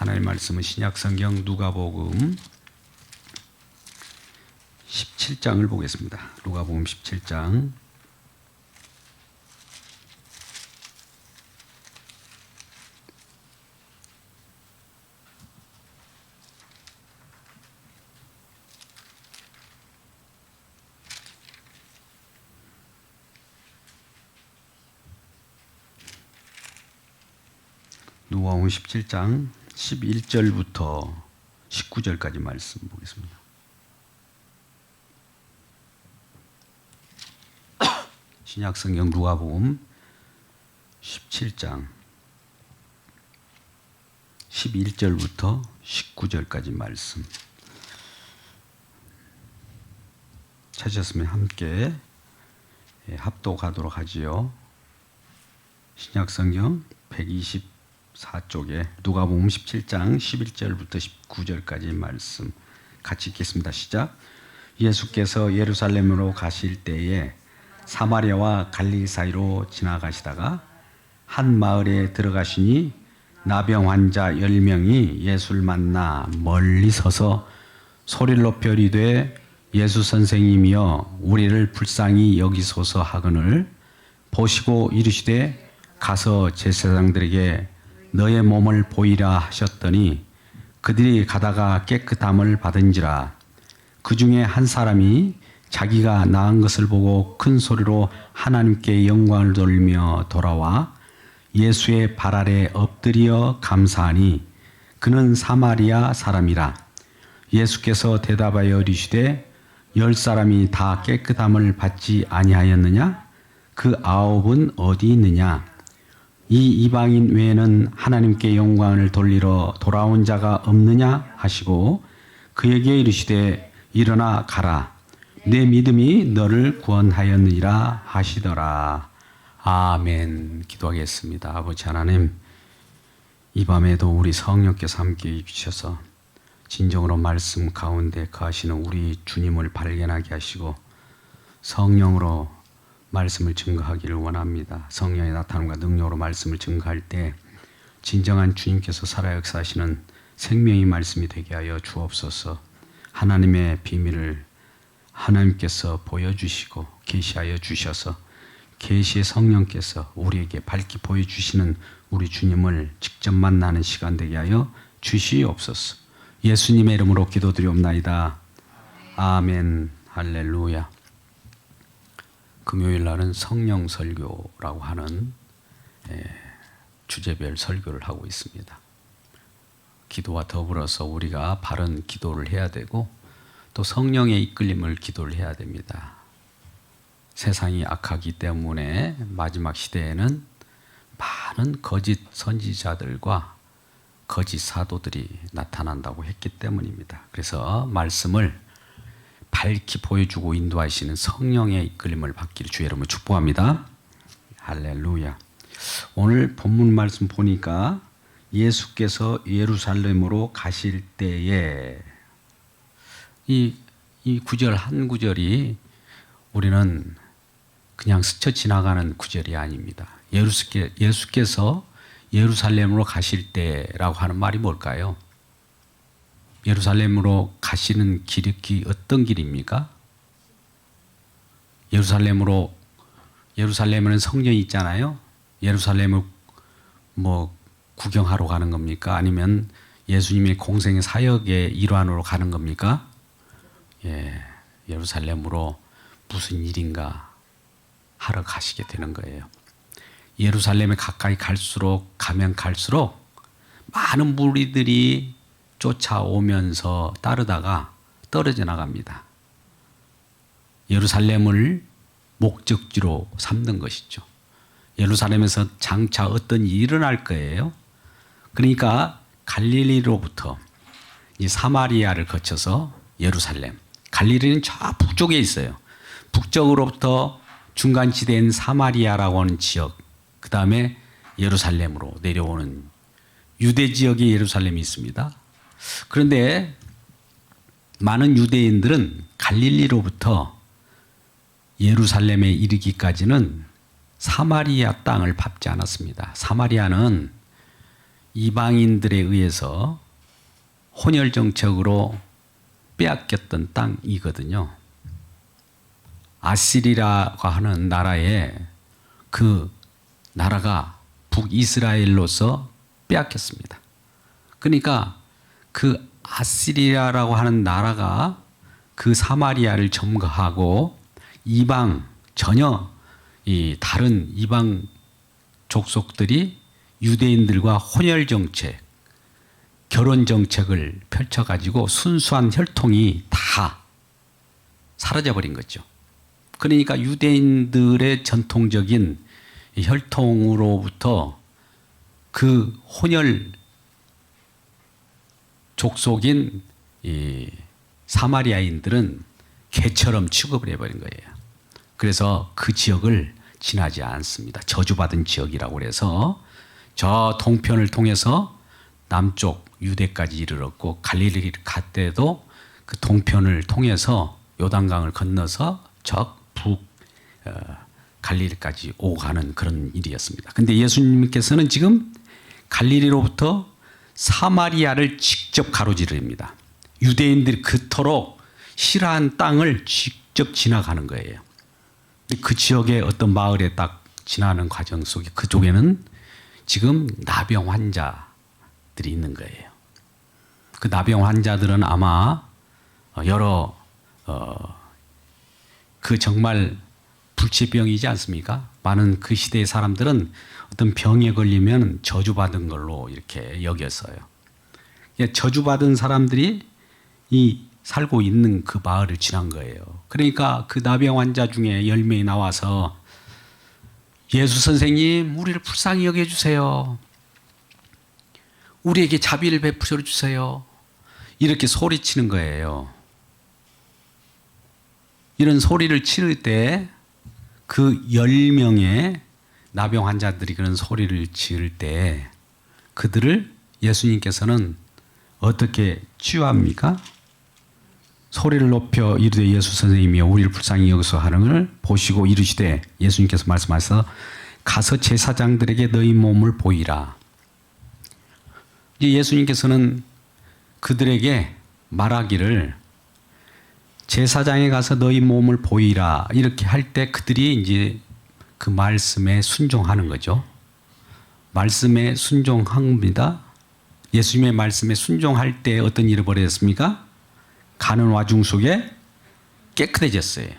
하나님 말씀은 신약성경 누가복음 17장을 보겠습니다. 누가복음 17장 누가복음 17장 11절부터 19절까지 말씀 보겠습니다. 신약성경 누가복음 17장 11절부터 19절까지 말씀 찾으셨으면 함께 합독하도록 하지요. 신약성경 124쪽에 누가복음 17장 11절부터 19절까지 말씀 같이 읽겠습니다. 시작. 예수께서 예루살렘으로 가실 때에 사마리아와 갈릴리 사이로 지나가시다가 한 마을에 들어가시니 나병 환자 10명이 예수를 만나 멀리 서서 소리를 높여 이르되 예수 선생님이여 우리를 불쌍히 여기소서 하거늘 보시고 이르시되 가서 제사장들에게 너의 몸을 보이라 하셨더니 그들이 가다가 깨끗함을 받은지라. 그 중에 한 사람이 자기가 나은 것을 보고 큰 소리로 하나님께 영광을 돌리며 돌아와 예수의 발 아래 엎드려 감사하니 그는 사마리아 사람이라. 예수께서 대답하여 이르시되 10사람이 다 깨끗함을 받지 아니하였느냐? 그 9은 어디 있느냐? 이 이방인 외에는 하나님께 영광을 돌리러 돌아온 자가 없느냐? 하시고 그에게 이르시되 일어나 가라. 내 믿음이 너를 구원하였느니라 하시더라. 아멘. 기도하겠습니다. 아버지 하나님, 이 밤에도 우리 성령께서 함께 해주셔서 진정으로 말씀 가운데 거하시는 우리 주님을 발견하게 하시고 성령으로 말씀을 증거하기를 원합니다. 성령의 나타남과 능력으로 말씀을 증거할 때 진정한 주님께서 살아 역사하시는 생명의 말씀이 되게 하여 주옵소서. 하나님의 비밀을 하나님께서 보여주시고 계시하여 주셔서 계시의 성령께서 우리에게 밝히 보여주시는 우리 주님을 직접 만나는 시간 되게 하여 주시옵소서. 예수님의 이름으로 기도드리옵나이다. 아멘. 할렐루야. 금요일 날은 성령 설교라고 하는 주제별 설교를 하고 있습니다. 기도와 더불어서 우리가 바른 기도를 해야 되고 또 성령의 이끌림을 기도를 해야 됩니다. 세상이 악하기 때문에 마지막 시대에는 많은 거짓 선지자들과 거짓 사도들이 나타난다고 했기 때문입니다. 그래서 말씀을 밝히 보여주고 인도하시는 성령의 이끌림을 받기를 주의 이름으로 축복합니다. 할렐루야. 오늘 본문 말씀 보니까 예수께서 예루살렘으로 가실 때에 이 구절 한 구절이 우리는 그냥 스쳐 지나가는 구절이 아닙니다. 예수께서 예루살렘으로 가실 때라고 하는 말이 뭘까요? 예루살렘으로 가시는 길이 어떤 길입니까? 예루살렘에는 성전이 있잖아요. 예루살렘을 구경하러 가는 겁니까? 아니면 예수님의 공생의 사역의 일환으로 가는 겁니까? 예루살렘으로 무슨 일인가 하러 가시게 되는 거예요. 예루살렘에 가까이 가면 갈수록 많은 무리들이 쫓아오면서 따르다가 떨어져 나갑니다. 예루살렘을 목적지로 삼는 것이죠. 예루살렘에서 장차 어떤 일이 일어날 거예요. 그러니까 갈릴리로부터 이 사마리아를 거쳐서 예루살렘, 갈릴리는 저 북쪽에 있어요. 북쪽으로부터 중간지대인 사마리아라고 하는 지역, 그 다음에 예루살렘으로 내려오는 유대 지역에 예루살렘이 있습니다. 그런데 많은 유대인들은 갈릴리로부터 예루살렘에 이르기까지는 사마리아 땅을 밟지 않았습니다. 사마리아는 이방인들에 의해서 혼혈 정책으로 빼앗겼던 땅이거든요. 아시리라고 하는 나라에 그 나라가 북이스라엘로서 빼앗겼습니다. 그러니까 그 아시리라라고 하는 나라가 그 사마리아를 점거하고 이방 전혀 이 다른 이방 족속들이 유대인들과 혼혈 정책, 결혼 정책을 펼쳐가지고 순수한 혈통이 다 사라져버린 거죠. 그러니까 유대인들의 전통적인 혈통으로부터 그 혼혈 족속인 이 사마리아인들은 개처럼 취급을 해버린 거예요. 그래서 그 지역을 지나지 않습니다. 저주받은 지역이라고 그래서 저 동편을 통해서 남쪽 유대까지 이르렀고 갈릴리 갈 때도 그 동편을 통해서 요단강을 건너서 저 북 갈릴리까지 오고 가는 그런 일이었습니다. 근데 예수님께서는 지금 갈릴리로부터 사마리아를 직접 가로지릅니다. 유대인들이 그토록 싫어한 땅을 직접 지나가는 거예요. 그 지역의 어떤 마을에 딱 지나는 과정 속에 그쪽에는 지금 나병 환자들이 있는 거예요. 그 나병 환자들은 아마 여러 그 정말 불치병이지 않습니까? 많은 그 시대의 사람들은 어떤 병에 걸리면 저주받은 걸로 이렇게 여겼어요. 저주받은 사람들이 이 살고 있는 그 마을을 지난 거예요. 그러니까 그 나병 환자 중에 10명이 나와서 예수 선생님, 우리를 불쌍히 여겨주세요. 우리에게 자비를 베풀어 주세요. 이렇게 소리치는 거예요. 이런 소리를 치를 때 그 10명의 나병 환자들이 그런 소리를 지을 때 그들을 예수님께서는 어떻게 치유합니까? 소리를 높여 이르되 예수 선생님이여 우리를 불쌍히 여기서 하는 것을 보시고 이르시되 예수님께서 말씀하셔서 가서 제사장들에게 너희 몸을 보이라. 예수님께서는 그들에게 말하기를 제사장에 가서 너희 몸을 보이라 이렇게 할 때 그들이 이제 그 말씀에 순종하는 거죠. 말씀에 순종합니다. 예수님의 말씀에 순종할 때 어떤 일이 벌어졌습니까? 가는 와중 속에 깨끗해졌어요.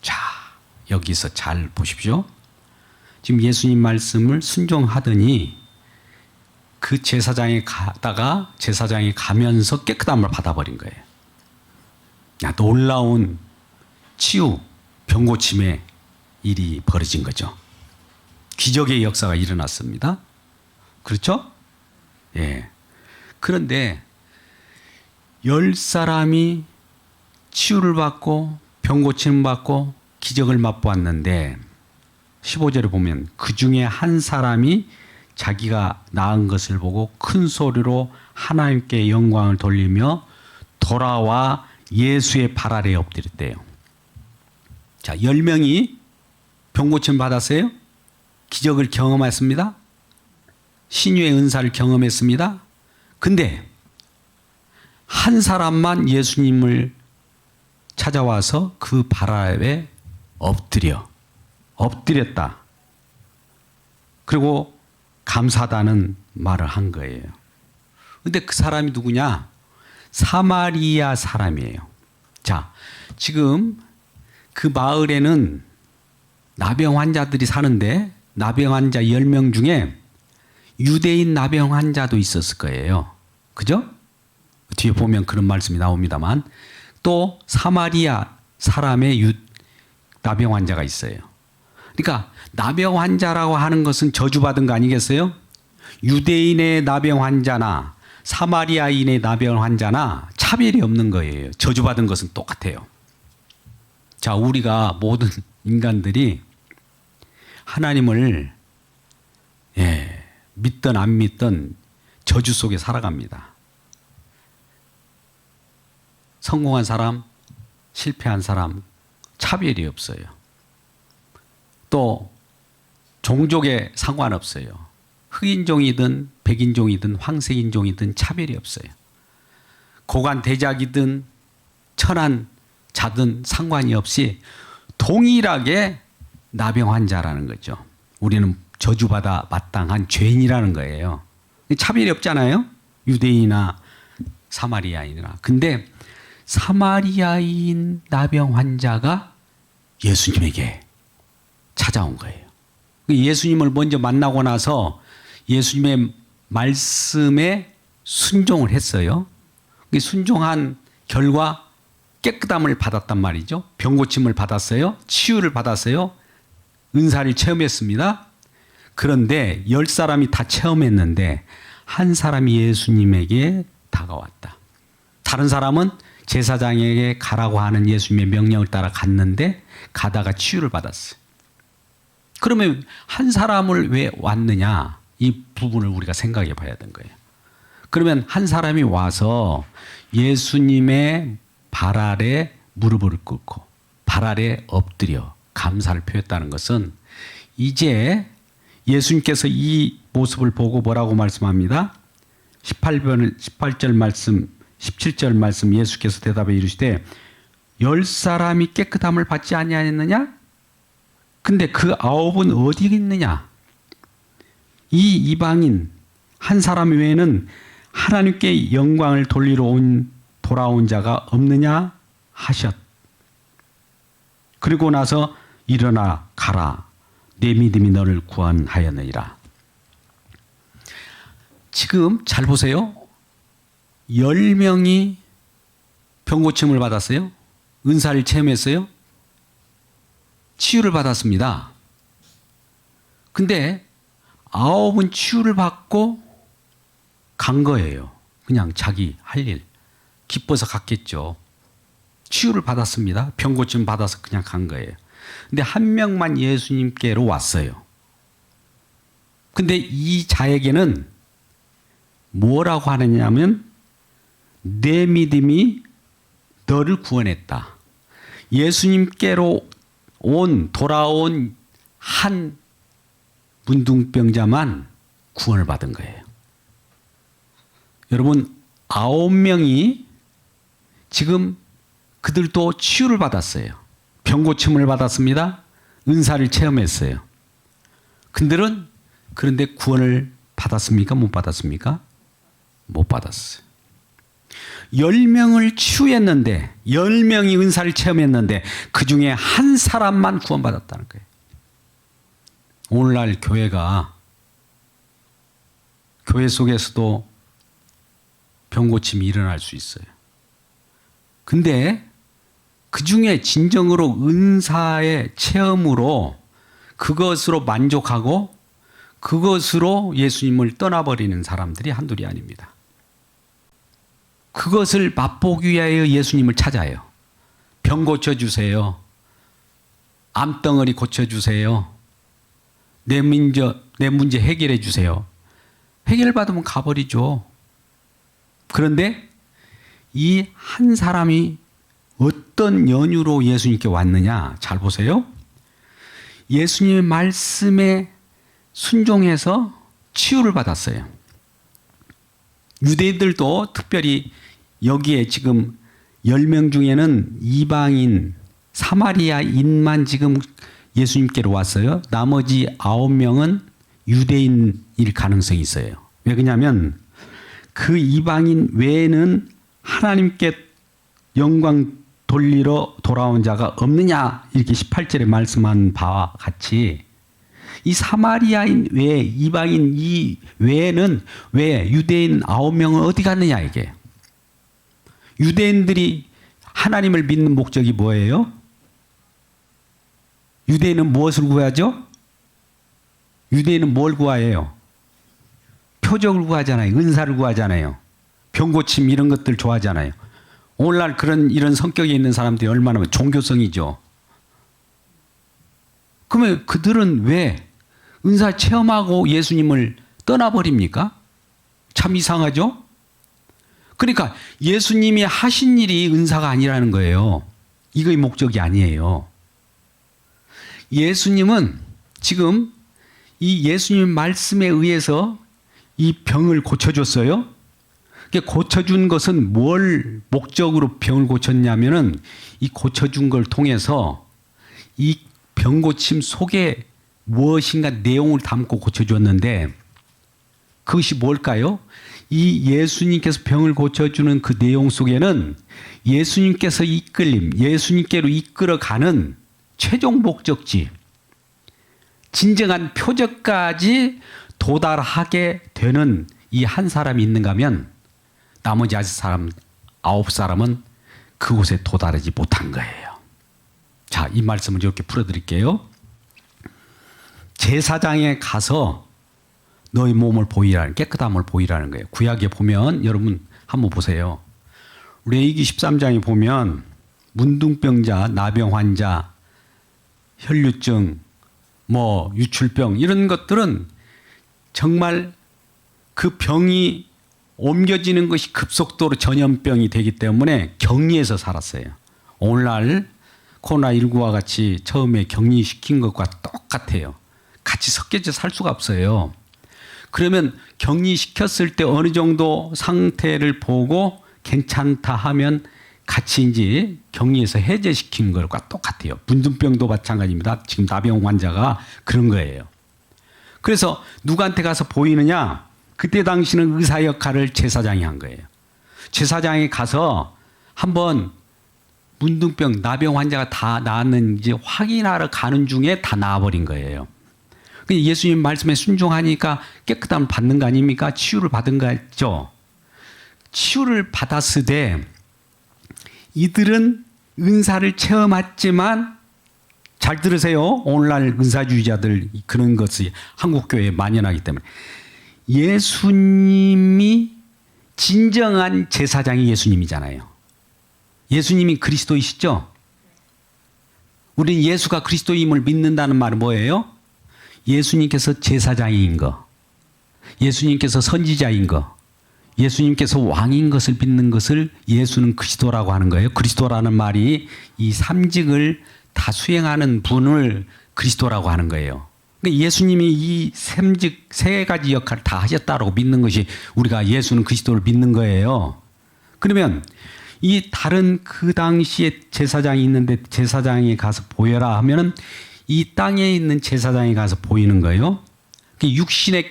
자, 여기서 잘 보십시오. 지금 예수님 말씀을 순종하더니 그 제사장에 가다가 제사장에 가면서 깨끗함을 받아버린 거예요. 놀라운 치유, 병고침의 일이 벌어진 거죠. 기적의 역사가 일어났습니다. 그렇죠? 예. 그런데 10사람이 치유를 받고 병고침을 받고 기적을 맛보았는데 15절에 보면 그 중에 한 사람이 자기가 나은 것을 보고 큰 소리로 하나님께 영광을 돌리며 돌아와 예수의 발 아래에 엎드렸대요. 자, 10명이 병고침 받았어요. 기적을 경험했습니다. 신유의 은사를 경험했습니다. 근데 한 사람만 예수님을 찾아와서 그 발 아래에 엎드렸다. 그리고 감사하다는 말을 한 거예요. 근데 그 사람이 누구냐? 사마리아 사람이에요. 자, 지금 그 마을에는 나병 환자들이 사는데 나병 환자 10명 중에 유대인 나병 환자도 있었을 거예요. 그죠? 뒤에 보면 그런 말씀이 나옵니다만 또 사마리아 사람의 나병 환자가 있어요. 그러니까 나병 환자라고 하는 것은 저주받은 거 아니겠어요? 유대인의 나병 환자나 사마리아인의 나병 환자나 차별이 없는 거예요. 저주받은 것은 똑같아요. 자, 우리가 모든 인간들이 하나님을 믿든 안 믿든 저주 속에 살아갑니다. 성공한 사람, 실패한 사람 차별이 없어요. 또 종족에 상관없어요. 흑인종이든 백인종이든 황색인종이든 차별이 없어요. 고관 대작이든 천한 자든 상관이 없이 동일하게 나병 환자라는 거죠. 우리는 저주받아 마땅한 죄인이라는 거예요. 차별이 없잖아요. 유대인이나 사마리아인이나. 근데 사마리아인 나병 환자가 예수님에게 찾아온 거예요. 예수님을 먼저 만나고 나서 예수님의 말씀에 순종을 했어요. 순종한 결과 깨끗함을 받았단 말이죠. 병고침을 받았어요. 치유를 받았어요. 은사를 체험했습니다. 그런데 10사람이 다 체험했는데 한 사람이 예수님에게 다가왔다. 다른 사람은 제사장에게 가라고 하는 예수님의 명령을 따라 갔는데 가다가 치유를 받았어요. 그러면 한 사람을 왜 왔느냐? 이 부분을 우리가 생각해 봐야 되는 거예요. 그러면 한 사람이 와서 예수님의 발 아래 무릎을 꿇고 발 아래 엎드려 감사를 표했다는 것은 이제 예수님께서 이 모습을 보고 뭐라고 말씀합니다? 18절 말씀, 17절 말씀 예수께서 대답해 이르시되 10사람이 깨끗함을 받지 아니하였느냐? 근데 그 9은 어디 있느냐? 이 이방인 한 사람 외에는 하나님께 영광을 돌아온 자가 없느냐 하셨. 그리고 나서 일어나 가라. 내 믿음이 너를 구원하였느니라. 지금 잘 보세요. 10명이 병고침을 받았어요. 은사를 체험했어요. 치유를 받았습니다. 근데 9은 치유를 받고 간 거예요. 그냥 자기 할 일. 기뻐서 갔겠죠. 치유를 받았습니다. 병고침 받아서 그냥 간 거예요. 근데 한 명만 예수님께로 왔어요. 근데 이 자에게는 뭐라고 하느냐면 내 믿음이 너를 구원했다. 예수님께로 돌아온 한 문둥병자만 구원을 받은 거예요. 여러분 9명이 지금 그들도 치유를 받았어요. 병고침을 받았습니다. 은사를 체험했어요. 그들은 그런데 구원을 받았습니까? 못 받았습니까? 못 받았어요. 10명을 치유했는데 10명이 은사를 체험했는데 그 중에 한 사람만 구원받았다는 거예요. 오늘날 교회가 교회 속에서도 병고침이 일어날 수 있어요. 근데 그 중에 진정으로 은사의 체험으로 그것으로 만족하고 그것으로 예수님을 떠나버리는 사람들이 한둘이 아닙니다. 그것을 맛보기 위하여 예수님을 찾아요. 병 고쳐주세요. 암덩어리 고쳐주세요. 내 문제 해결해 주세요. 해결받으면 가버리죠. 그런데 이 한 사람이 어떤 연유로 예수님께 왔느냐? 잘 보세요. 예수님의 말씀에 순종해서 치유를 받았어요. 유대인들도 특별히 여기에 지금 10명 중에는 이방인, 사마리아인만 지금 예수님께로 왔어요. 나머지 9명은 유대인일 가능성이 있어요. 왜 그러냐면 그 이방인 외에는 하나님께 영광 돌리러 돌아온 자가 없느냐 이렇게 18절에 말씀한 바와 같이 이 사마리아인 외에 이방인 이 외에는 왜 유대인 9명은 어디 갔느냐 이게. 유대인들이 하나님을 믿는 목적이 뭐예요? 유대인은 무엇을 구하죠? 유대인은 뭘 구해요? 표적을 구하잖아요. 은사를 구하잖아요. 병고침 이런 것들 좋아하잖아요. 오늘날 이런 성격이 있는 사람들이 얼마나 종교성이죠. 그러면 그들은 왜 은사 체험하고 예수님을 떠나버립니까? 참 이상하죠? 그러니까 예수님이 하신 일이 은사가 아니라는 거예요. 이거의 목적이 아니에요. 예수님은 지금 이 예수님 말씀에 의해서 이 병을 고쳐줬어요. 고쳐준 것은 뭘 목적으로 병을 고쳤냐면은 이 고쳐준 걸 통해서 이 병 고침 속에 무엇인가 내용을 담고 고쳐줬는데 그것이 뭘까요? 이 예수님께서 병을 고쳐주는 그 내용 속에는 예수님께서 예수님께로 이끌어가는 최종 목적지, 진정한 표적까지 도달하게 되는 이 한 사람이 있는가 하면 나머지 9사람은 그곳에 도달하지 못한 거예요. 자, 이 말씀을 이렇게 풀어드릴게요. 제사장에 가서 너희 몸을 보이라는, 깨끗함을 보이라는 거예요. 구약에 보면 여러분 한번 보세요. 레위기 13장에 보면 문둥병자, 나병 환자, 혈류증, 유출병 이런 것들은 정말 그 병이 옮겨지는 것이 급속도로 전염병이 되기 때문에 격리해서 살았어요. 오늘날 코로나19와 같이 처음에 격리시킨 것과 똑같아요. 같이 섞여져 살 수가 없어요. 그러면 격리시켰을 때 어느 정도 상태를 보고 괜찮다 하면 같이 이제 격리해서 해제시킨 것과 똑같아요. 문둥병도 마찬가지입니다. 지금 나병 환자가 그런 거예요. 그래서 누구한테 가서 보이느냐? 그때 당시는 의사 역할을 제사장이 한 거예요. 제사장이 가서 한번 문둥병, 나병 환자가 다 나았는지 확인하러 가는 중에 다 나아버린 거예요. 예수님 말씀에 순종하니까 깨끗함을 받는 거 아닙니까? 치유를 받은 거죠. 치유를 받았으되 이들은 은사를 체험했지만 잘 들으세요. 오늘날 은사주의자들 그런 것이 한국교회에 만연하기 때문에 예수님이 진정한 제사장이 예수님이잖아요. 예수님이 그리스도이시죠? 우리는 예수가 그리스도임을 믿는다는 말은 뭐예요? 예수님께서 제사장인 거, 예수님께서 선지자인 거, 예수님께서 왕인 것을 믿는 것을 예수는 그리스도라고 하는 거예요. 그리스도라는 말이 이 삼직을 다 수행하는 분을 그리스도라고 하는 거예요. 그러니까 예수님이 이 삼직 세 가지 역할을 다 하셨다고 믿는 것이 우리가 예수는 그리스도를 믿는 거예요. 그러면 이 다른 그 당시에 제사장이 있는데 제사장에 가서 보여라 하면은 이 땅에 있는 제사장에 가서 보이는 거예요. 육신의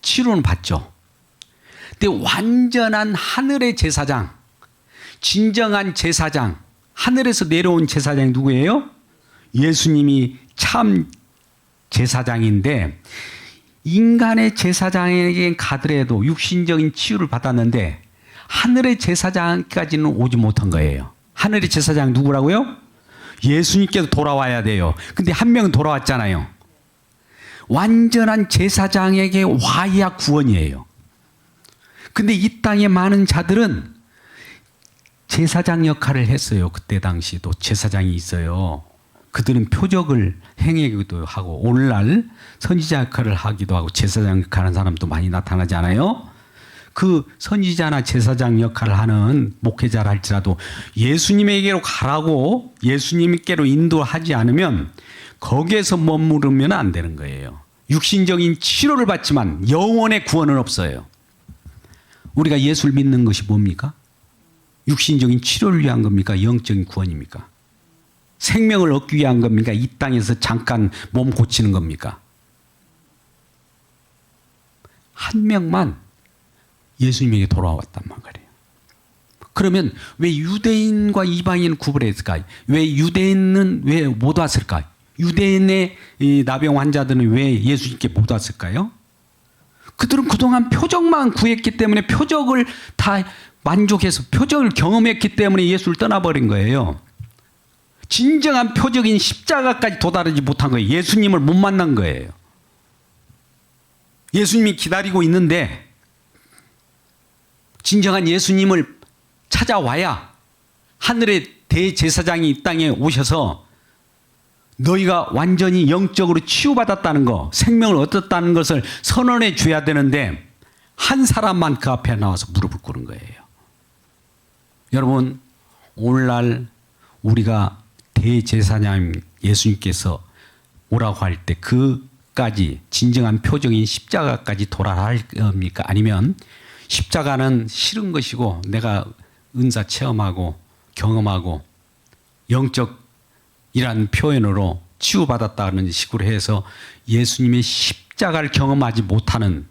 치료는 받죠. 근데 완전한 하늘의 제사장, 진정한 제사장, 하늘에서 내려온 제사장이 누구예요? 예수님이 참 제사장인데 인간의 제사장에게 가더라도 육신적인 치유를 받았는데 하늘의 제사장까지는 오지 못한 거예요. 하늘의 제사장 누구라고요? 예수님께서 돌아와야 돼요. 근데 한 명은 돌아왔잖아요. 완전한 제사장에게 와야 구원이에요. 근데 이 땅의 많은 자들은 제사장 역할을 했어요. 그때 당시도 제사장이 있어요. 그들은 표적을 행하기도 하고 오늘날 선지자 역할을 하기도 하고 제사장 역할을 하는 사람도 많이 나타나지 않아요? 그 선지자나 제사장 역할을 하는 목회자라 할지라도 예수님에게로 가라고 예수님께로 인도하지 않으면 거기에서 머무르면 안 되는 거예요. 육신적인 치료를 받지만 영혼의 구원은 없어요. 우리가 예수를 믿는 것이 뭡니까? 육신적인 치료를 위한 겁니까? 영적인 구원입니까? 생명을 얻기 위한 겁니까? 이 땅에서 잠깐 몸 고치는 겁니까? 한 명만 예수님에게 돌아왔단 말이에요. 그러면 왜 유대인과 이방인은 구분했을까요? 왜 유대인은 왜 못 왔을까요? 유대인의 이 나병 환자들은 왜 예수님께 못 왔을까요? 그들은 그동안 표적만 구했기 때문에 표적을 다 만족해서 표적을 경험했기 때문에 예수를 떠나버린 거예요. 진정한 표적인 십자가까지 도달하지 못한 거예요. 예수님을 못 만난 거예요. 예수님이 기다리고 있는데 진정한 예수님을 찾아와야 하늘의 대제사장이 이 땅에 오셔서 너희가 완전히 영적으로 치유받았다는 거, 생명을 얻었다는 것을 선언해 줘야 되는데 한 사람만 그 앞에 나와서 무릎을 꿇은 거예요. 여러분, 오늘날 우리가 대제사장 예수님께서 오라고 할 때 그 표적까지, 진정한 표적인 십자가까지 돌아갈 겁니까? 아니면 십자가는 싫은 것이고 내가 은사 체험하고 경험하고 영적이란 표현으로 치유받았다는 식으로 해서 예수님의 십자가를 경험하지 못하는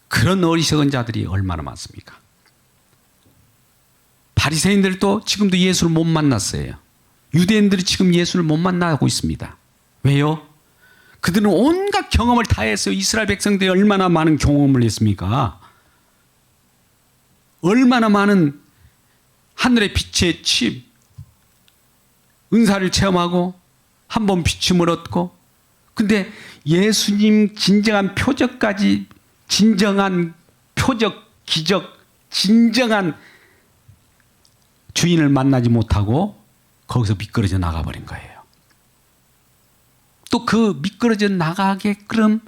그런 어리석은 자들이 얼마나 많습니까? 바리새인들도 지금도 예수를 못 만났어요. 유대인들이 지금 예수를 못 만나고 있습니다. 왜요? 그들은 온갖 경험을 다 했어요. 이스라엘 백성들이 얼마나 많은 경험을 했습니까? 얼마나 많은 하늘의 빛의 침, 은사를 체험하고 한 번 비춤을 얻고, 근데 예수님 진정한 표적까지, 진정한 표적, 기적, 진정한 주인을 만나지 못하고 거기서 미끄러져 나가버린 거예요. 또 그 미끄러져 나가게끔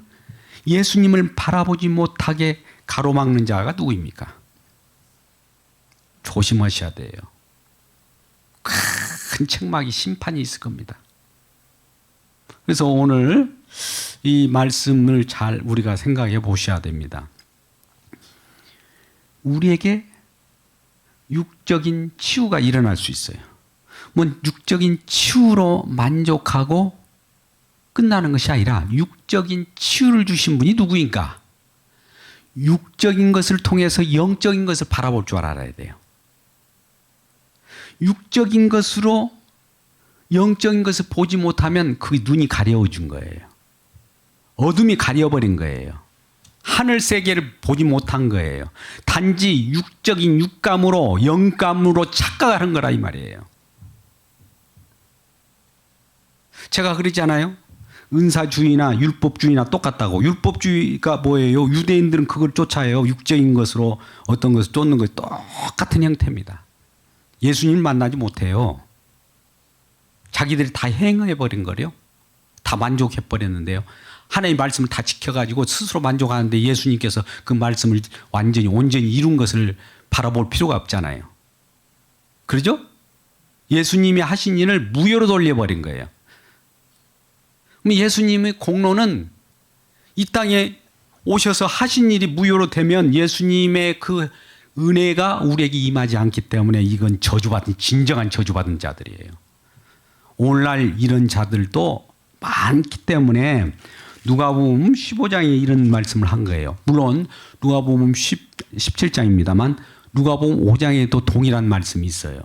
예수님을 바라보지 못하게 가로막는 자가 누구입니까? 조심하셔야 돼요. 큰 책막이 심판이 있을 겁니다. 그래서 오늘 이 말씀을 잘 우리가 생각해 보셔야 됩니다. 우리에게 육적인 치유가 일어날 수 있어요. 뭐 육적인 치유로 만족하고 끝나는 것이 아니라 육적인 치유를 주신 분이 누구인가? 육적인 것을 통해서 영적인 것을 바라볼 줄 알아야 돼요. 육적인 것으로 영적인 것을 보지 못하면 그 눈이 가려워진 거예요. 어둠이 가려버린 거예요. 하늘 세계를 보지 못한 거예요. 단지 육적인 육감으로 영감으로 착각하는 거라 이 말이에요. 제가 그러잖아요. 은사주의나 율법주의나 똑같다고. 율법주의가 뭐예요? 유대인들은 그걸 쫓아요. 육적인 것으로 어떤 것을 쫓는 것이 똑같은 형태입니다. 예수님을 만나지 못해요. 자기들이 다 행해버린 거래요. 다 만족해버렸는데요. 하나님의 말씀을 다 지켜가지고 스스로 만족하는데 예수님께서 그 말씀을 완전히 온전히 이룬 것을 바라볼 필요가 없잖아요. 그러죠? 예수님이 하신 일을 무효로 돌려버린 거예요. 그럼 예수님의 공로는 이 땅에 오셔서 하신 일이 무효로 되면 예수님의 그 은혜가 우리에게 임하지 않기 때문에 이건 저주받은, 진정한 저주받은 자들이에요. 오늘날 이런 자들도 많기 때문에 누가복음 15장에 이런 말씀을 한 거예요. 물론 누가복음 17장입니다만 누가복음 5장에도 동일한 말씀이 있어요.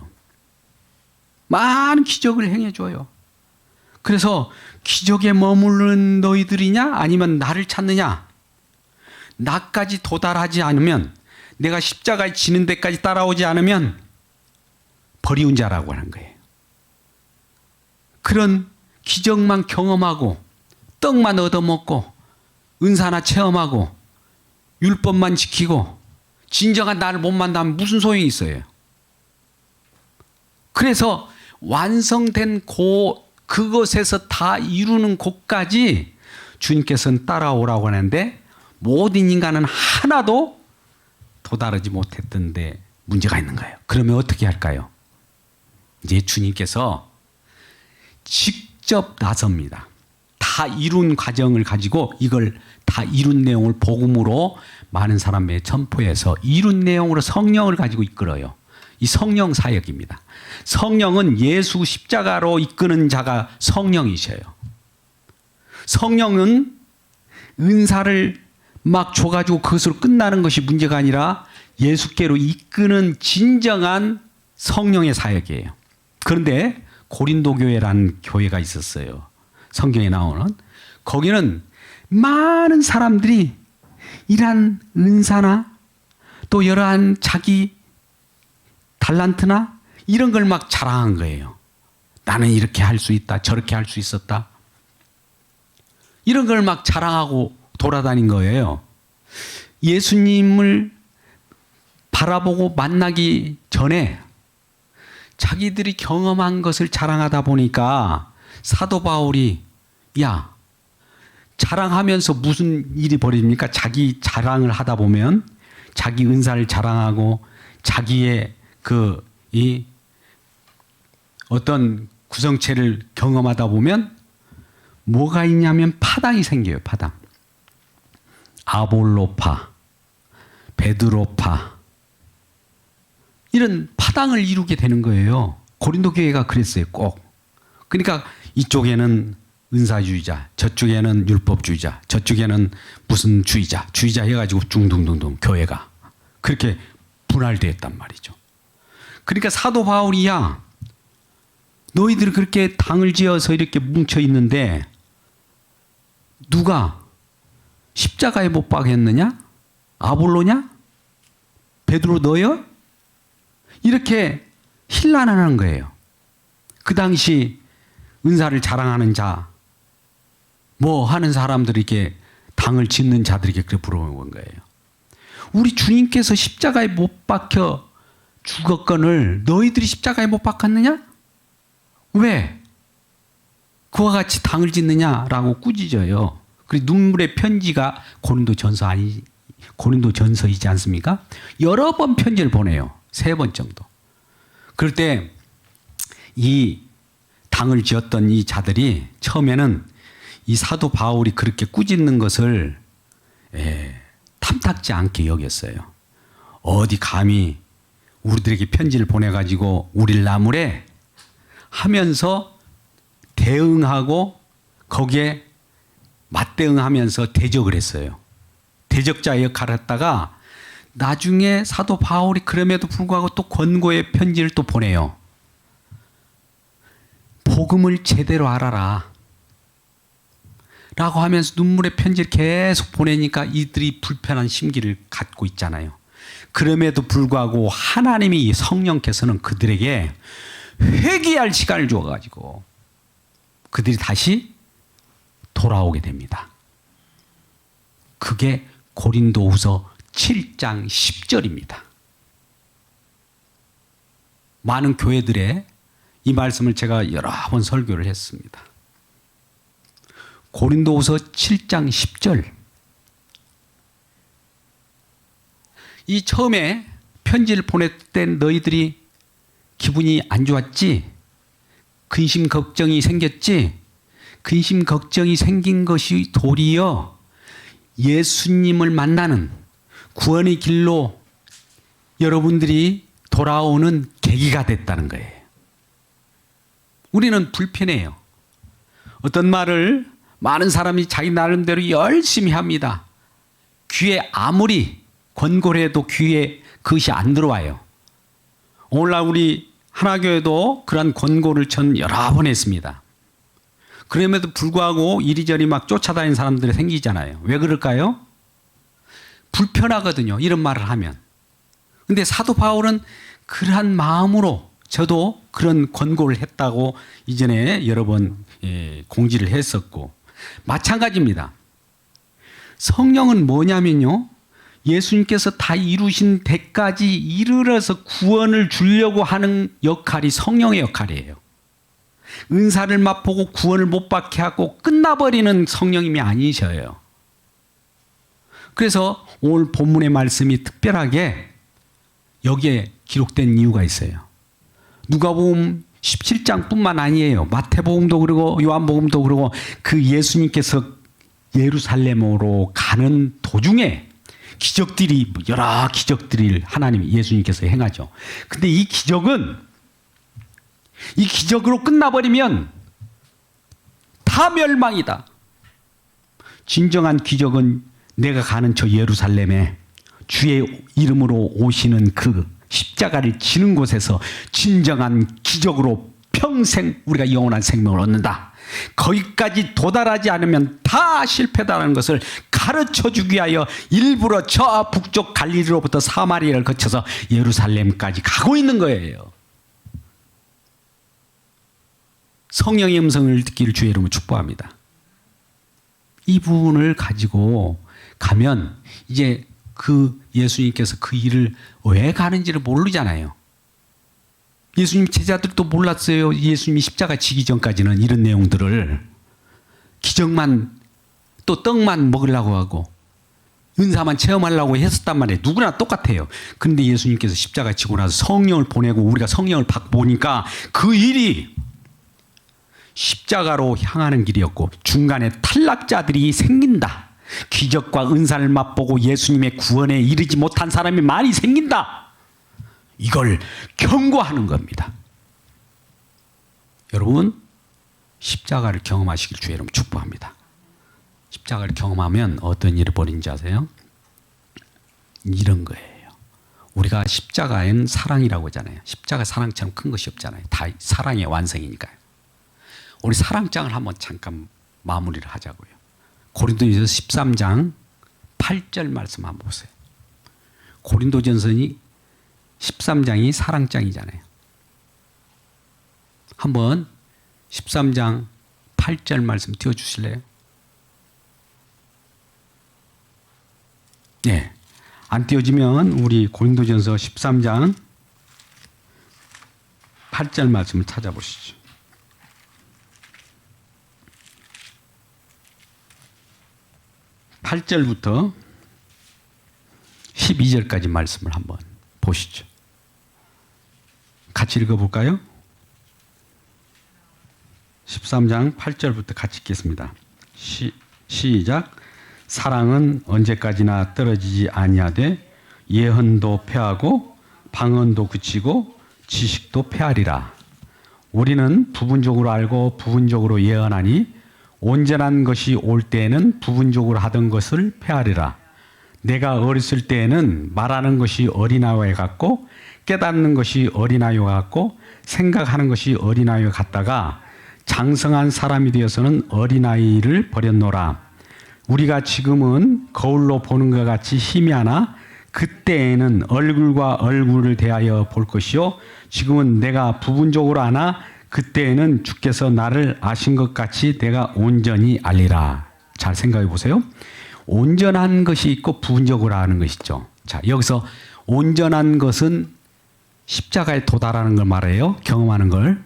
많은 기적을 행해줘요. 그래서 기적에 머무르는 너희들이냐 아니면 나를 찾느냐? 나까지 도달하지 않으면, 내가 십자가에 지는 데까지 따라오지 않으면 버리운 자라고 하는 거예요. 그런 기적만 경험하고 떡만 얻어먹고 은사나 체험하고 율법만 지키고 진정한 나를 못 만나면 무슨 소용이 있어요? 그래서 완성된 그것에서 다 이루는 곳까지 주님께서는 따라오라고 하는데 모든 인간은 하나도 도달하지 못했던데 문제가 있는 거예요. 그러면 어떻게 할까요? 이제 주님께서 직접 나섭니다. 다 이룬 과정을 가지고 이걸 다 이룬 내용을 복음으로 많은 사람에 전포해서 이룬 내용으로 성령을 가지고 이끌어요. 이 성령 사역입니다. 성령은 예수 십자가로 이끄는 자가 성령이셔요. 성령은 은사를 막 줘가지고 그것으로 끝나는 것이 문제가 아니라 예수께로 이끄는 진정한 성령의 사역이에요. 그런데 고린도 교회라는 교회가 있었어요. 성경에 나오는. 거기는 많은 사람들이 이러한 은사나 또 여러한 자기 달란트나 이런 걸 막 자랑한 거예요. 나는 이렇게 할 수 있다, 저렇게 할 수 있었다. 이런 걸 막 자랑하고 돌아다닌 거예요. 예수님을 바라보고 만나기 전에 자기들이 경험한 것을 자랑하다 보니까 사도 바울이 야, 자랑하면서 무슨 일이 벌어집니까? 자기 자랑을 하다 보면 자기 은사를 자랑하고 자기의 어떤 구성체를 경험하다 보면 뭐가 있냐면 파당이 생겨요. 파당. 아볼로파, 베드로파, 이런 파당을 이루게 되는 거예요. 고린도 교회가 그랬어요. 꼭. 그러니까 이쪽에는 은사주의자, 저쪽에는 율법주의자, 저쪽에는 무슨 주의자 해가지고 둥둥둥둥 교회가 그렇게 분할되었단 말이죠. 그러니까 사도 바울이야, 너희들이 그렇게 당을 지어서 이렇게 뭉쳐 있는데 누가 십자가에 못 박혔느냐? 아볼로냐? 베드로 너요? 이렇게 힐난하는 거예요. 그 당시 은사를 자랑하는 자, 뭐 하는 사람들이 이렇게 당을 짓는 자들에게 그렇게 부러운 거예요. 우리 주님께서 십자가에 못 박혀 죽었거늘 너희들이 십자가에 못 박혔느냐? 왜? 그와 같이 당을 짓느냐라고 꾸짖어요. 그리고 눈물의 편지가 고린도전서이지 않습니까? 여러 번 편지를 보내요. 3번 정도. 그럴 때 이 당을 지었던 이 자들이 처음에는 이 사도 바울이 그렇게 꾸짖는 것을 탐탁지 않게 여겼어요. 어디 감히 우리들에게 편지를 보내가지고 우리를 나무래 하면서 대응하고 거기에 맞대응하면서 대적을 했어요. 대적자의 역할을 했다가 나중에 사도 바울이 그럼에도 불구하고 또 권고의 편지를 또 보내요. 복음을 제대로 알아라 라고 하면서 눈물의 편지를 계속 보내니까 이들이 불편한 심기를 갖고 있잖아요. 그럼에도 불구하고 하나님이 성령께서는 그들에게 회개할 시간을 주어가지고 그들이 다시 돌아오게 됩니다. 그게 고린도후서 7장 10절입니다. 많은 교회들의 이 말씀을 제가 여러 번 설교를 했습니다. 고린도후서 7장 10절. 이 처음에 편지를 보낼 때 너희들이 기분이 안 좋았지? 근심 걱정이 생겼지? 근심 걱정이 생긴 것이 도리어 예수님을 만나는 구원의 길로 여러분들이 돌아오는 계기가 됐다는 거예요. 우리는 불편해요. 어떤 말을 많은 사람이 자기 나름대로 열심히 합니다. 귀에 아무리 권고를 해도 귀에 그것이 안 들어와요. 오늘날 우리 하나교회도 그런 권고를 전 여러 번 했습니다. 그럼에도 불구하고 이리저리 막 쫓아다니는 사람들이 생기잖아요. 왜 그럴까요? 불편하거든요. 이런 말을 하면. 근데 사도 바울은 그러한 마음으로 저도 그런 권고를 했다고 이전에 여러 번 공지를 했었고 마찬가지입니다. 성령은 뭐냐면요. 예수님께서 다 이루신 데까지 이르러서 구원을 주려고 하는 역할이 성령의 역할이에요. 은사를 맛보고 구원을 못 받게 하고 끝나버리는 성령님이 아니셔요. 그래서 오늘 본문의 말씀이 특별하게 여기에 기록된 이유가 있어요. 누가복음 17장뿐만 아니에요. 마태복음도 그러고 요한복음도 그러고 그 예수님께서 예루살렘으로 가는 도중에 기적들이 여러 기적들을 하나님 예수님께서 행하죠. 근데 이 기적은 이 기적으로 끝나버리면 다 멸망이다. 진정한 기적은 내가 가는 저 예루살렘에 주의 이름으로 오시는 그 십자가를 지는 곳에서 진정한 기적으로 평생 우리가 영원한 생명을 얻는다. 거기까지 도달하지 않으면 다 실패다라는 것을 가르쳐주기 위하여 일부러 저 북쪽 갈릴리로부터 사마리아를 거쳐서 예루살렘까지 가고 있는 거예요. 성령의 음성을 듣기를 주의 이름으로 축복합니다. 이 부분을 가지고 가면 이제 그 예수님께서 그 일을 왜 가는지를 모르잖아요. 예수님 제자들도 몰랐어요. 예수님이 십자가 지기 전까지는 이런 내용들을 기적만 또 떡만 먹으려고 하고 은사만 체험하려고 했었단 말이에요. 누구나 똑같아요. 그런데 예수님께서 십자가 지고 나서 성령을 보내고 우리가 성령을 받고 보니까 그 일이 십자가로 향하는 길이었고 중간에 탈락자들이 생긴다. 기적과 은사를 맛보고 예수님의 구원에 이르지 못한 사람이 많이 생긴다. 이걸 경고하는 겁니다. 여러분, 십자가를 경험하시길 주의 이름으로 축복합니다. 십자가를 경험하면 어떤 일이 벌어지는지 아세요? 이런 거예요. 우리가 십자가엔 사랑이라고 하잖아요. 십자가 사랑처럼 큰 것이 없잖아요. 다 사랑의 완성이니까요. 우리 사랑장을 한번 잠깐 마무리를 하자고요. 고린도전서 13장 8절 말씀 한번 보세요. 고린도전서니 13장이 사랑장이잖아요. 한번 13장 8절 말씀 띄워주실래요? 네. 안 띄워지면 우리 고린도전서 13장 8절 말씀을 찾아보시죠. (8절부터) 12절까지 말씀을 한번 보시죠. 같이 읽어볼까요? 13장 8절부터 같이 읽겠습니다. 시작. 사랑은 언제까지나 떨어지지 아니하되 예언도 패하고 방언도 그치고 지식도 패하리라. 우리는 부분적으로 알고 부분적으로 예언하니 온전한 것이 올 때에는 부분적으로 하던 것을 패하리라. 내가 어렸을 때에는 말하는 것이 어린아이와 같고 깨닫는 것이 어린아이와 같고 생각하는 것이 어린아이와 같다가 장성한 사람이 되어서는 어린아이를 버렸노라. 우리가 지금은 거울로 보는 것 같이 희미하나 그때에는 얼굴과 얼굴을 대하여 볼 것이요 지금은 내가 부분적으로 아나 그때에는 주께서 나를 아신 것 같이 내가 온전히 알리라. 잘 생각해 보세요. 온전한 것이 있고 부분적으로 아는 것이 있죠. 자, 여기서 온전한 것은 십자가에 도달하는 걸 말해요. 경험하는 걸.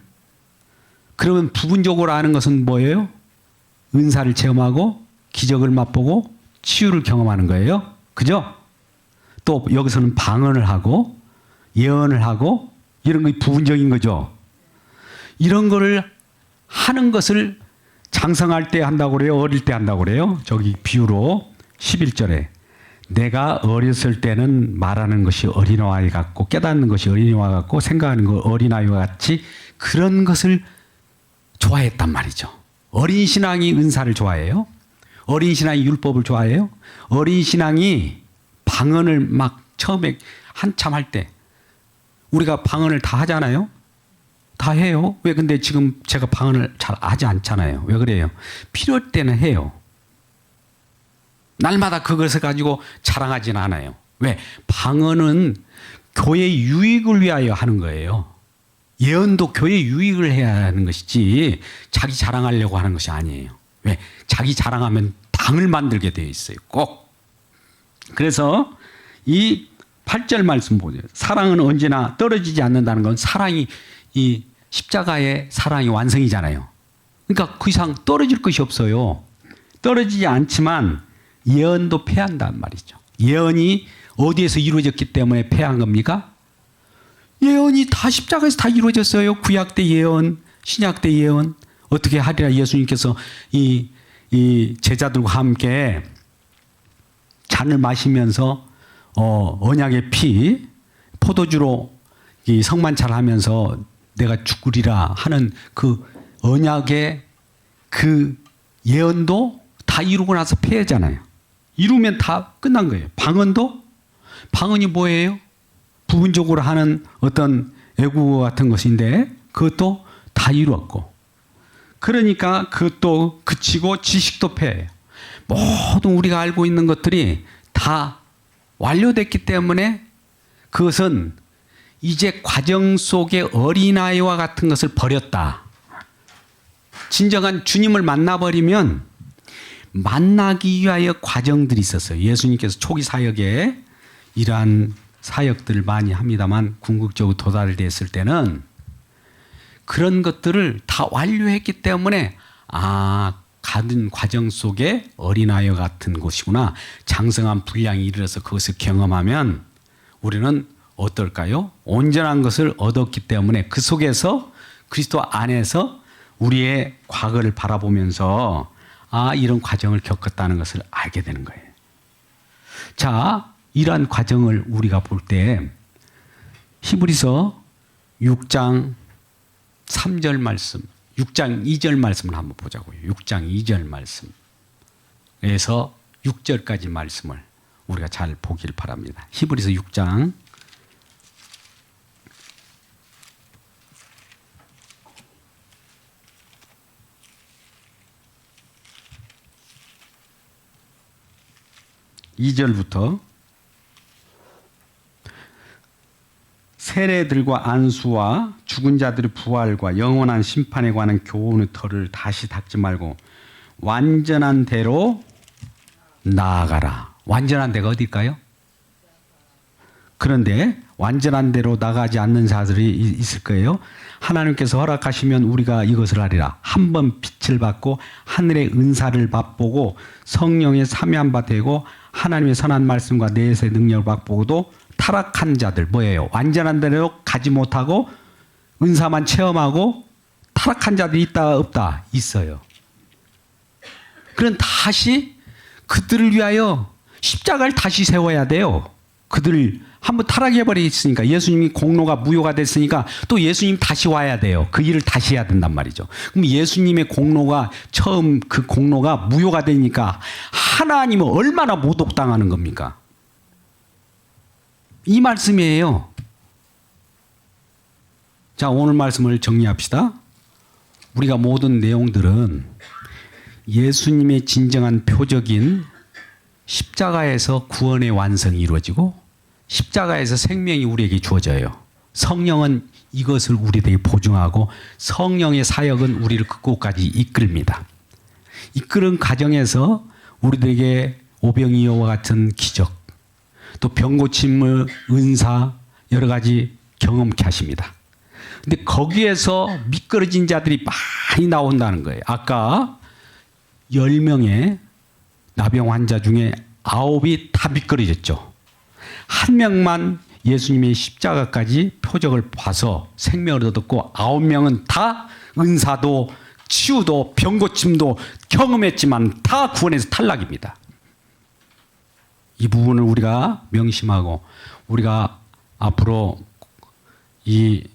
그러면 부분적으로 아는 것은 뭐예요? 은사를 체험하고 기적을 맛보고 치유를 경험하는 거예요. 그죠? 또 여기서는 방언을 하고 예언을 하고 이런 게 부분적인 거죠. 이런 거를 하는 것을 장성할 때 한다고 그래요? 어릴 때 한다고 그래요? 저기 비유로 11절에 내가 어렸을 때는 말하는 것이 어린아이 같고 깨닫는 것이 어린아이 같고 생각하는 거 어린아이와 같이 그런 것을 좋아했단 말이죠. 어린 신앙이 은사를 좋아해요? 어린 신앙이 율법을 좋아해요? 어린 신앙이 방언을 막 처음에 한참 할 때 우리가 방언을 다 하잖아요? 다 해요. 왜 근데 지금 제가 방언을 잘 하지 않잖아요. 왜 그래요? 필요할 때는 해요. 날마다 그것을 가지고 자랑하지는 않아요. 왜? 방언은 교회 유익을 위하여 하는 거예요. 예언도 교회 유익을 해야 하는 것이지 자기 자랑하려고 하는 것이 아니에요. 왜? 자기 자랑하면 당을 만들게 되어 있어요. 꼭. 그래서 이 8절 말씀 보세요. 사랑은 언제나 떨어지지 않는다는 건 사랑이 이 십자가의 사랑이 완성이잖아요. 그러니까 그 이상 떨어질 것이 없어요. 떨어지지 않지만 예언도 패한단 말이죠. 예언이 어디에서 이루어졌기 때문에 패한 겁니까? 예언이 다 십자가에서 다 이루어졌어요. 구약 때 예언, 신약 때 예언. 어떻게 하리라 예수님께서 이 제자들과 함께 잔을 마시면서 언약의 피 포도주로 이 성만찬 하면서 내가 죽으리라 하는 그 언약의 그 예언도 다 이루고 나서 패하잖아요. 이루면 다 끝난 거예요. 방언이 뭐예요? 부분적으로 하는 어떤 애국어 같은 것인데 그것도 다 이루었고 그러니까 그것도 그치고 지식도 패해요. 모든 우리가 알고 있는 것들이 다 완료됐기 때문에 그것은 이제 과정 속에 어린아이와 같은 것을 버렸다. 진정한 주님을 만나버리면 만나기 위하여 과정들이 있었어요. 예수님께서 초기 사역에 이러한 사역들을 많이 합니다만 궁극적으로 도달됐을 때는 그런 것들을 다 완료했기 때문에 가는 과정 속에 어린아이와 같은 곳이구나. 장성한 분량이 이르러서 그것을 경험하면 우리는 어떨까요? 온전한 것을 얻었기 때문에 그 속에서 그리스도 안에서 우리의 과거를 바라보면서 이런 과정을 겪었다는 것을 알게 되는 거예요. 자, 이러한 과정을 우리가 볼 때 히브리서 6장 3절 말씀, 6장 2절 말씀을 한번 보자고요. 6장 2절 말씀에서 6절까지 말씀을 우리가 잘 보길 바랍니다. 히브리서 6장 2절부터 세례들과 안수와 죽은 자들의 부활과 영원한 심판에 관한 교훈의 털을 다시 닦지 말고 완전한 대로 나아가라. 완전한 데가 어딜까요? 그런데 완전한 대로 나가지 않는 자들이 있을 거예요. 하나님께서 허락하시면 우리가 이것을 하리라. 한 번 빛을 받고 하늘의 은사를 맛보고 성령의 삼위한 바 되고 하나님의 선한 말씀과 내세의 능력을 맛보고도 타락한 자들 뭐예요? 완전한 대로 가지 못하고 은사만 체험하고 타락한 자들이 있다 없다? 있어요. 그럼 다시 그들을 위하여 십자가를 다시 세워야 돼요. 그들을 한번 타락해버렸으니까 예수님이 공로가 무효가 됐으니까 또 예수님 다시 와야 돼요. 그 일을 다시 해야 된단 말이죠. 그럼 예수님의 공로가 처음 그 공로가 무효가 되니까 하나님은 얼마나 모독당하는 겁니까? 이 말씀이에요. 자, 오늘 말씀을 정리합시다. 우리가 모든 내용들은 예수님의 진정한 표적인 십자가에서 구원의 완성이 이루어지고 십자가에서 생명이 우리에게 주어져요. 성령은 이것을 우리에게 보증하고 성령의 사역은 우리를 그 곳까지 이끌입니다. 이끄는 과정에서 우리들에게 오병이어와 같은 기적, 또 병고침의 은사 여러 가지 경험케 하십니다. 근데 거기에서 미끄러진 자들이 많이 나온다는 거예요. 아까 10명의 나병 환자 중에 9이 다 미끄러졌죠. 한 명만 예수님의 십자가까지 표적을 봐서 생명을 얻었고 9명은 다 은사도 치유도 병고침도 경험했지만 다 구원에서 탈락입니다. 이 부분을 우리가 명심하고 우리가 앞으로 이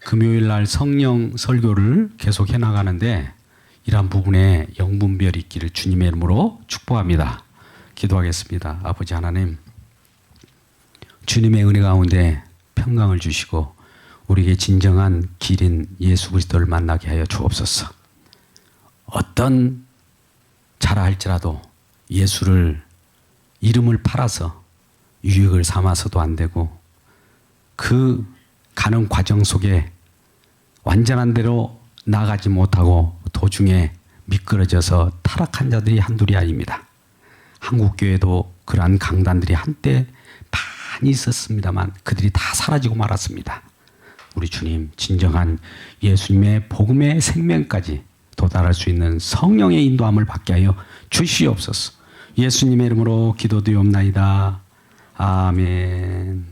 금요일 날 성령 설교를 계속 해나가는데 이러한 부분에 영분별이 있기를 주님의 이름으로 축복합니다. 기도하겠습니다. 아버지 하나님, 주님의 은혜 가운데 평강을 주시고 우리에게 진정한 길인 예수 그리스도를 만나게 하여 주옵소서. 어떤 자라 할지라도 예수를 이름을 팔아서 유익을 삼아서도 안 되고 그 가는 과정 속에 완전한 대로 나가지 못하고 도중에 미끄러져서 타락한 자들이 한둘이 아닙니다. 한국교회도 그러한 강단들이 한때 많이 있었습니다만 그들이 다 사라지고 말았습니다. 우리 주님, 진정한 예수님의 복음의 생명까지 도달할 수 있는 성령의 인도함을 받게 하여 주시옵소서. 예수님의 이름으로 기도드리옵나이다. 아멘.